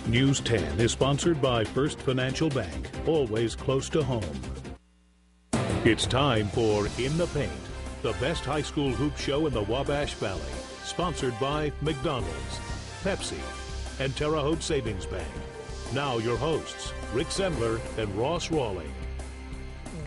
News 10 is sponsored by First Financial Bank, always close to home. It's time for In the Paint, the best high school hoop show in the Wabash Valley, sponsored by McDonald's, Pepsi, and Terre Haute Savings Bank. Now your hosts, Rick Sendler and Ross Rawling.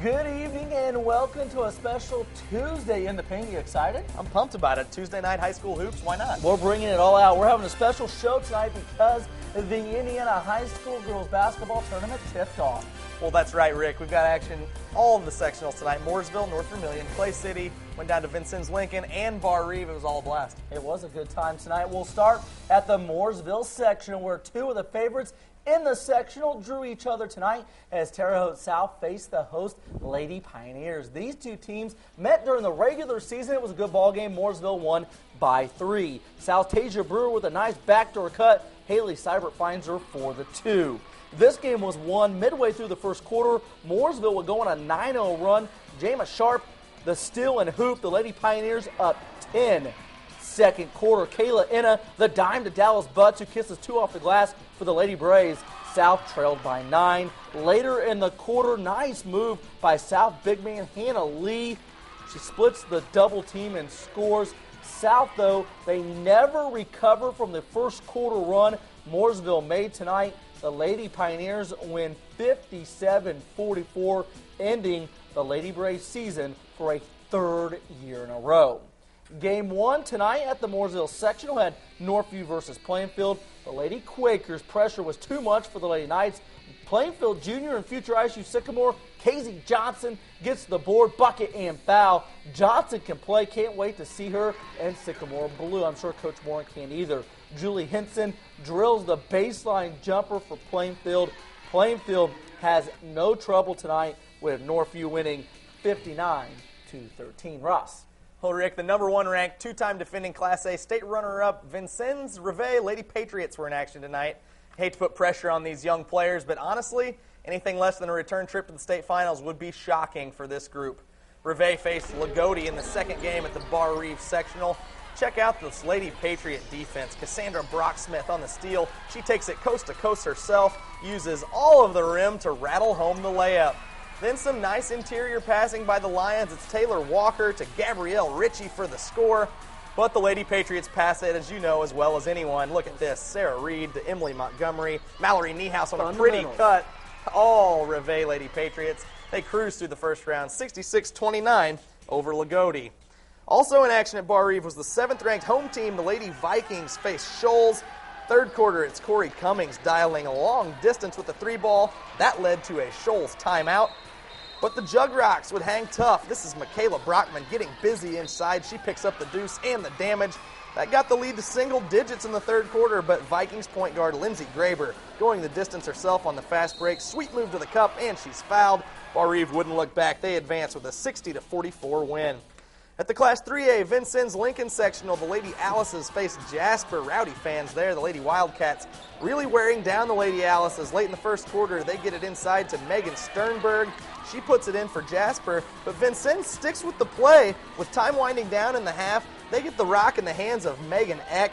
Good evening and welcome to a special Tuesday in the Paint. You excited? I'm pumped about it. Tuesday night high school hoops, why not? We're bringing it all out. We're having a special show tonight because the Indiana High School girls basketball tournament tipped off. Well, that's right, Rick. We've got action all of the sectionals tonight. Mooresville, North Vermilion, Clay City, went down to Vincennes, Lincoln, and Bar Reeve. It was all a blast. It was a good time tonight. We'll start at the Mooresville section where two of the favorites in the sectional drew each other tonight as Terre Haute South faced the host Lady Pioneers. These two teams met during the regular season. It was a good ball game. Mooresville won by 3. South Tasia Brewer with a nice backdoor cut. Haley Seibert finds her for the 2. This game was won midway through the first quarter. Mooresville would go on a 9-0 run. Jama Sharp, the steal and hoop. The Lady Pioneers up 10. Second quarter, Kayla Enna, the dime to Dallas Butts, who kisses 2 off the glass for the Lady Braves. South trailed by 9. Later in the quarter, nice move by South big man Hannah Lee. She splits the double team and scores. South, though, they never recover from the first quarter run Mooresville made tonight. The Lady Pioneers win 57-44, ending the Lady Braves season for a 3rd year in a row. Game 1 tonight at the Mooresville sectional had Northview versus Plainfield. The Lady Quakers' pressure was too much for the Lady Knights. Plainfield Junior and future ISU Sycamore, Casey Johnson gets the board, bucket, and foul. Johnson can play. Can't wait to see her and Sycamore blue. I'm sure Coach Warren can't either. Julie Henson drills the baseline jumper for Plainfield. Plainfield has no trouble tonight with Northview winning 59-13. Ross. Well, Rick, the number 1 ranked, 2-time defending Class A state runner-up Vincennes Reveille Lady Patriots were in action tonight. Hate to put pressure on these young players, but honestly, anything less than a return trip to the state finals would be shocking for this group. Reveille faced Lagodi in the second game at the Bar Reeve sectional. Check out this Lady Patriot defense. Cassandra Brocksmith on the steal. She takes it coast to coast herself, uses all of the rim to rattle home the layup. Then some nice interior passing by the Lions. It's Taylor Walker to Gabrielle Ritchie for the score. But the Lady Patriots pass it, as you know, as well as anyone. Look at this. Sarah Reed to Emily Montgomery. Mallory Niehaus on a pretty cut. All Reveille Lady Patriots. They cruise through the first round, 66-29 over Lagodi. Also in action at Bar Reeve was the 7th-ranked home team. The Lady Vikings face Shoals. Third quarter, it's Corey Cummings dialing a long distance with the 3-ball. That led to a Shoals timeout. But the Jug Rocks would hang tough. This is Michaela Brockman getting busy inside. She picks up the deuce and the damage. That got the lead to single digits in the third quarter, but Vikings point guard Lindsey Graber going the distance herself on the fast break. Sweet move to the cup, and she's fouled. Bar Reeve wouldn't look back. They advance with a 60-44 win. At the Class 3A Vincennes Lincoln sectional, the Lady Alices face Jasper. Rowdy fans there. The Lady Wildcats really wearing down the Lady Alices. Late in the first quarter, they get it inside to Megan Sternberg. She puts it in for Jasper, but Vincennes sticks with the play. With time winding down in the half, they get the rock in the hands of Megan Eck.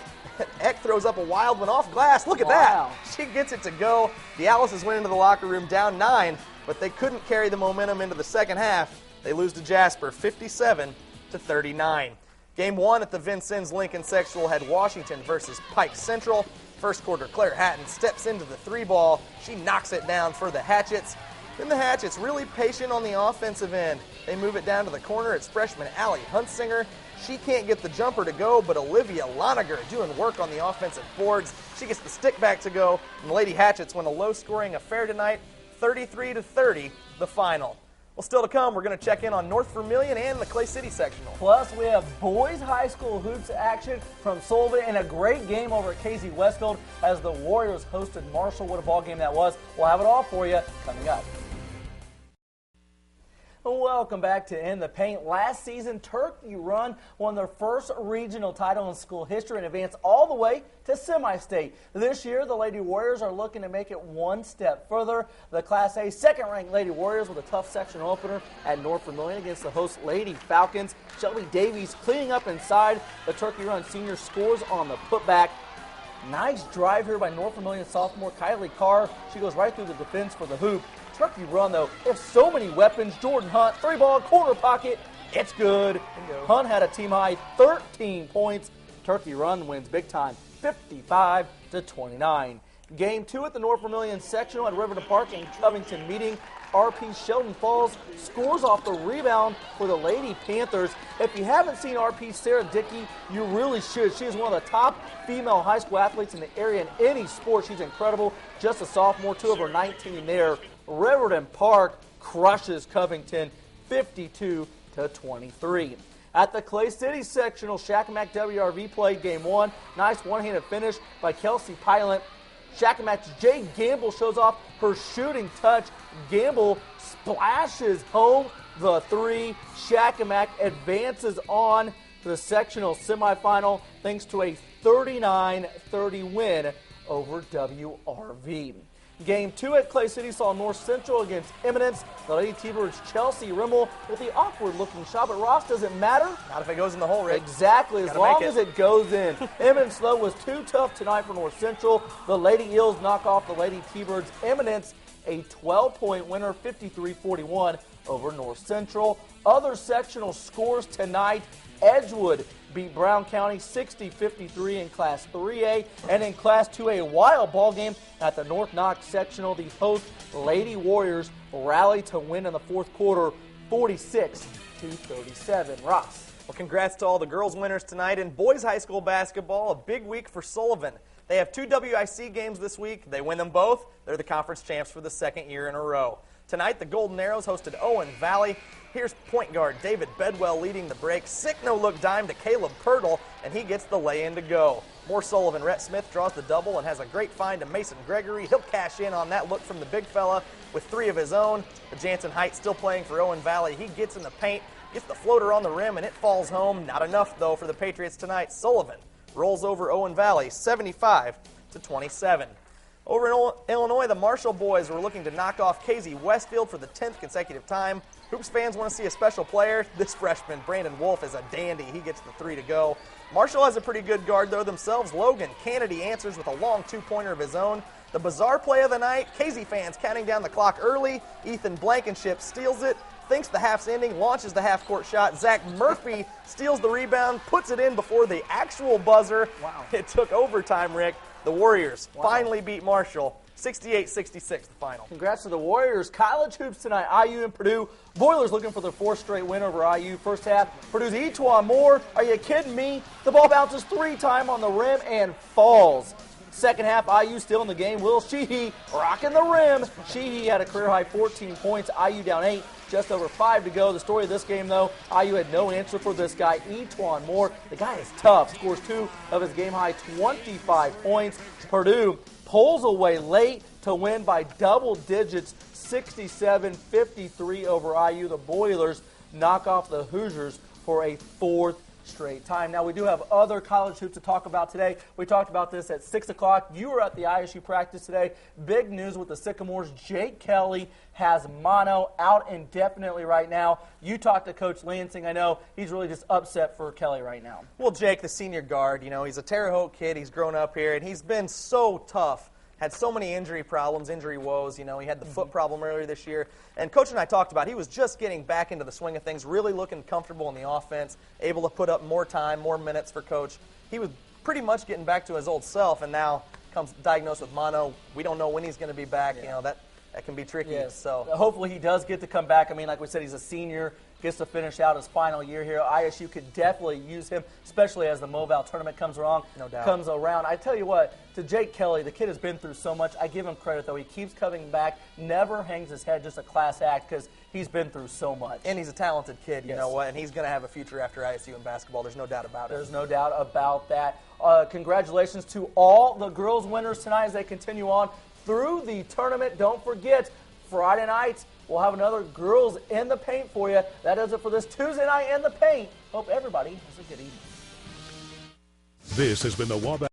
Eck throws up a wild one off glass. Look at that. She gets it to go. The Alices went into the locker room down 9, but they couldn't carry the momentum into the second half. They lose to Jasper 57-39. Game 1 at the Vincennes Lincoln sectional had Washington versus Pike Central. First quarter, Claire Hatton steps into the 3-ball. She knocks it down for the Hatchets. Then the Hatchets really patient on the offensive end. They move it down to the corner. It's freshman Allie Huntsinger. She can't get the jumper to go, but Olivia Loniger doing work on the offensive boards. She gets the stick back to go, and the Lady Hatchets win a low-scoring affair tonight, 33-30, the final. Well, still to come, we're going to check in on North Vermilion and the Clay City sectional. Plus, we have boys high school hoops action from Sullivan and a great game over at KZ Westfield as the Warriors hosted Marshall. What a ball game that was. We'll have it all for you coming up. Welcome back to In the Paint. Last season, Turkey Run won their first regional title in school history and advanced all the way to semi-state. This year, the Lady Warriors are looking to make it one step further. The Class A second-ranked Lady Warriors with a tough section opener at North Vermilion against the host Lady Falcons. Shelby Davies cleaning up inside. The Turkey Run senior scores on the putback. Nice drive here by North Vermilion sophomore Kylie Carr. She goes right through the defense for the hoop. Turkey run, though. They have so many weapons. Jordan Hunt, 3-ball, corner pocket. It's good. Hunt had a team-high 13 points. Turkey run wins big time, 55-29. Game 2 at the North Vermilion sectional at Riverton Park in Covington meeting. RP Sheldon Falls scores off the rebound for the Lady Panthers. If you haven't seen RP Sarah Dickey, you really should. She is one of the top female high school athletes in the area in any sport. She's incredible. Just a sophomore, 2 of her 19 there. Riverton Park crushes Covington 52-23. At the Clay City sectional, Shakamak WRV played game 1. Nice one-handed finish by Kelsey Pilot. Shakamak's Jay Gamble shows off her shooting touch. Gamble splashes home the 3. Shakamak advances on to the sectional semifinal thanks to a 39-30 win over WRV. Game 2 at Clay City saw North Central against Eminence. The Lady T-Birds Chelsea Rimmel with the awkward-looking shot, but Ross, does it matter? Not if it goes in the hole, Rick. Exactly, as long as it goes in. Eminence, though, was too tough tonight for North Central. The Lady Eels knock off the Lady T-Birds. Eminence, a 12-point winner, 53-41 over North Central. Other sectional scores tonight. Edgewood beat Brown County 60-53 in Class 3A, and in Class 2A, a wild ball game at the North Knox sectional. The host Lady Warriors rally to win in the fourth quarter, 46-37. Ross. Well, congrats to all the girls winners tonight. In boys high school basketball, a big week for Sullivan. They have 2 WIC games this week. They win them both. They're the conference champs for the second year in a row. Tonight, the Golden Arrows hosted Owen Valley. Here's point guard David Bedwell leading the break. Sick no-look dime to Caleb Pirtle, and he gets the lay-in to go. More Sullivan. Rhett Smith draws the double and has a great find to Mason Gregory. He'll cash in on that look from the big fella with 3 of his own. The Jansen Heights still playing for Owen Valley. He gets in the paint, gets the floater on the rim, and it falls home. Not enough, though, for the Patriots tonight. Sullivan rolls over Owen Valley 75-27. Over in Illinois, the Marshall boys were looking to knock off KZ Westfield for the 10th consecutive time. Hoops fans want to see a special player. This freshman, Brandon Wolf, is a dandy. He gets the 3 to go. Marshall has a pretty good guard, though, themselves. Logan Kennedy answers with a long 2-pointer of his own. The bizarre play of the night, KZ fans counting down the clock early. Ethan Blankenship steals it, thinks the half's ending, launches the half-court shot. Zach Murphy steals the rebound, puts it in before the actual buzzer. Wow. It took overtime, Rick. The Warriors finally beat Marshall, 68-66 the final. Congrats to the Warriors. College hoops tonight, IU and Purdue. Boilers looking for their 4th straight win over IU. First half, Purdue's Etwan Moore. Are you kidding me? The ball bounces 3 times on the rim and falls. Second half, IU still in the game. Will Sheehy rocking the rim. Sheehy had a career-high 14 points. IU down 8. Just over 5 to go. The story of this game, though, IU had no answer for this guy, Etwan Moore. The guy is tough. Scores 2 of his game-high 25 points. Purdue pulls away late to win by double digits, 67-53 over IU. The Boilers knock off the Hoosiers for a 4th straight time. Now, we do have other college hoops to talk about today. We talked about this at 6 o'clock. You were at the ISU practice today. Big news with the Sycamores. Jake Kelly has mono, out indefinitely right now. You talked to Coach Lansing. I know he's really just upset for Kelly right now. Well, Jake, the senior guard, he's a Terre Haute kid. He's grown up here, and he's been so tough. Had so many injury problems, injury woes. He had the foot problem earlier this year. And Coach and I talked about he was just getting back into the swing of things, really looking comfortable in the offense, able to put up more time, more minutes for Coach. He was pretty much getting back to his old self, and now comes diagnosed with mono. We don't know when he's going to be back. Yeah. That can be tricky. Yes. So hopefully he does get to come back. I mean, like we said, he's a senior. Gets to finish out his final year here. ISU could definitely use him, especially as the Moval tournament comes around. No doubt. Comes around. I tell you what, to Jake Kelly, the kid has been through so much. I give him credit, though. He keeps coming back, never hangs his head, just a class act, because he's been through so much. And he's a talented kid, you Yes. know what, and he's going to have a future after ISU in basketball. There's no doubt about it. There's no doubt about that. Congratulations to all the girls winners tonight as they continue on through the tournament. Don't forget, Friday night, we'll have another Girls in the Paint for you. That does it for this Tuesday night in the Paint. Hope everybody has a good evening. This has been the Wabash.